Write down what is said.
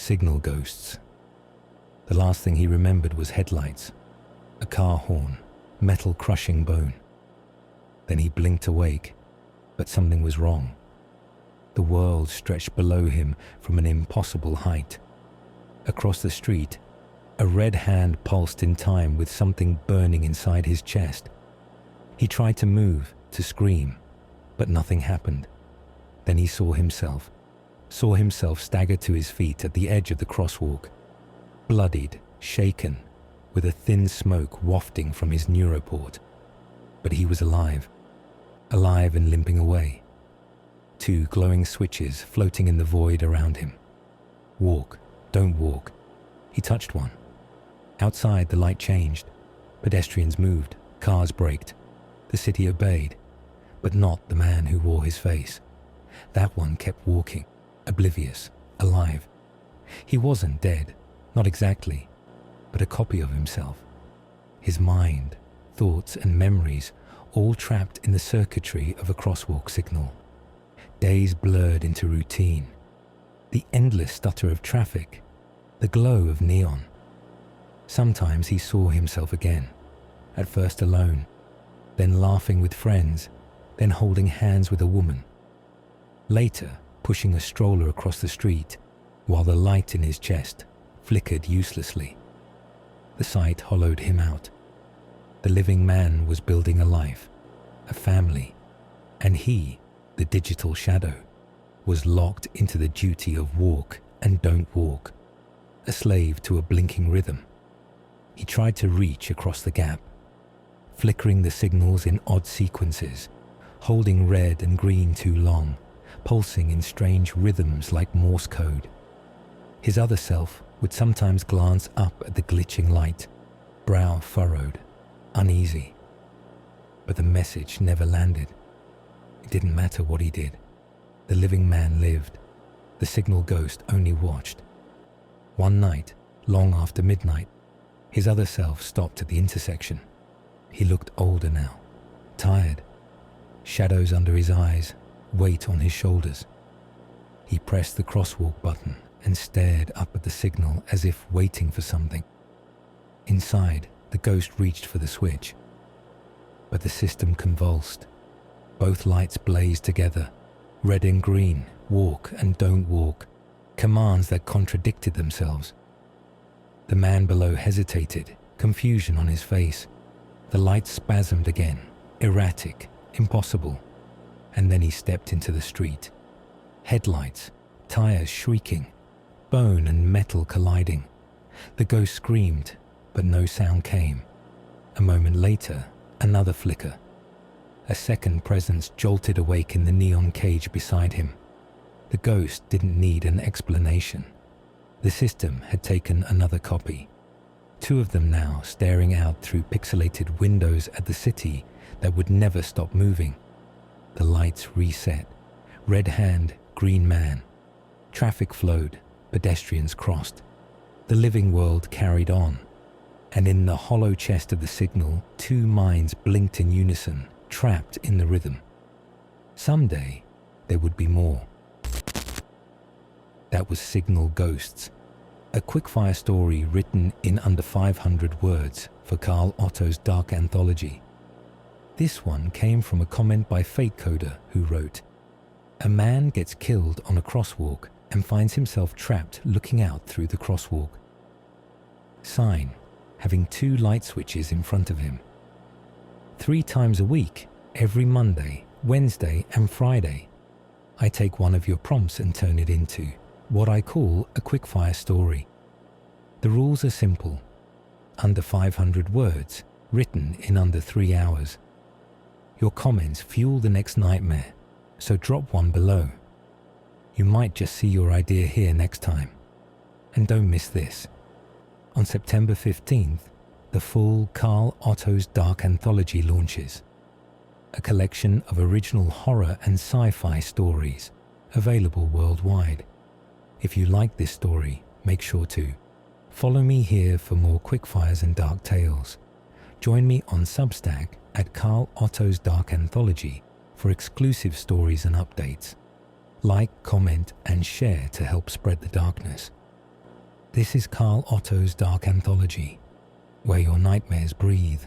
Signal ghosts. The last thing he remembered was headlights, a car horn, metal crushing bone. Then he blinked awake, but something was wrong. The world stretched below him from an impossible height. Across the street, a red hand pulsed in time with something burning inside his chest. He tried to move, to scream, but nothing happened. Then he saw himself stagger to his feet at the edge of the crosswalk, bloodied, shaken, with a thin smoke wafting from his neuroport. But he was alive and limping away. 2 glowing switches floating in the void around him. Walk, don't walk. He touched one. Outside, the light changed. Pedestrians moved, cars braked. The city obeyed, but not the man who wore his face. That one kept walking, oblivious, alive. He wasn't dead, not exactly, but a copy of himself. His mind, thoughts and memories all trapped in the circuitry of a crosswalk signal. Days blurred into routine. The endless stutter of traffic, the glow of neon. Sometimes he saw himself again, at first alone, then laughing with friends, then holding hands with a woman. Later, pushing a stroller across the street, while the light in his chest flickered uselessly. The sight hollowed him out. The living man was building a life, a family, and he, the digital shadow, was locked into the duty of walk and don't walk, a slave to a blinking rhythm. He tried to reach across the gap, flickering the signals in odd sequences, holding red and green too long, pulsing in strange rhythms like Morse code. His other self would sometimes glance up at the glitching light, brow furrowed, uneasy. But the message never landed. It didn't matter what he did. The living man lived. The signal ghost only watched. One night, long after midnight, his other self stopped at the intersection. He looked older now, tired, shadows under his eyes, weight on his shoulders. He pressed the crosswalk button and stared up at the signal as if waiting for something. Inside, the ghost reached for the switch. But the system convulsed. Both lights blazed together, red and green, walk and don't walk, commands that contradicted themselves. The man below hesitated, confusion on his face. The light spasmed again, erratic, impossible. And then he stepped into the street. Headlights, tires shrieking, bone and metal colliding. The ghost screamed, but no sound came. A moment later, another flicker. A second presence jolted awake in the neon cage beside him. The ghost didn't need an explanation. The system had taken another copy. 2 of them now staring out through pixelated windows at the city that would never stop moving. The lights reset. Red hand, green man. Traffic flowed, pedestrians crossed. The living world carried on. And in the hollow chest of the signal, 2 minds blinked in unison, trapped in the rhythm. Someday, there would be more. That was Signal Ghosts, a quickfire story written in under 500 words for Karl Otto's dark anthology. This one came from a comment by Fate Coder, who wrote, "A man gets killed on a crosswalk and finds himself trapped looking out through the crosswalk." Sign, having 2 light switches in front of him. 3 times a week, every Monday, Wednesday and Friday, I take one of your prompts and turn it into what I call a quickfire story. The rules are simple. Under 500 words, written in under 3 hours. Your comments fuel the next nightmare, so drop one below. You might just see your idea here next time. And don't miss this. On September 15th, the full Karl Otto's Dark Anthology launches. A collection of original horror and sci-fi stories, available worldwide. If you like this story, make sure to follow me here for more quickfires and dark tales. Join me on Substack at Karl Otto's Dark Anthology for exclusive stories and updates. Like, comment, and share to help spread the darkness. This is Karl Otto's Dark Anthology, where your nightmares breathe.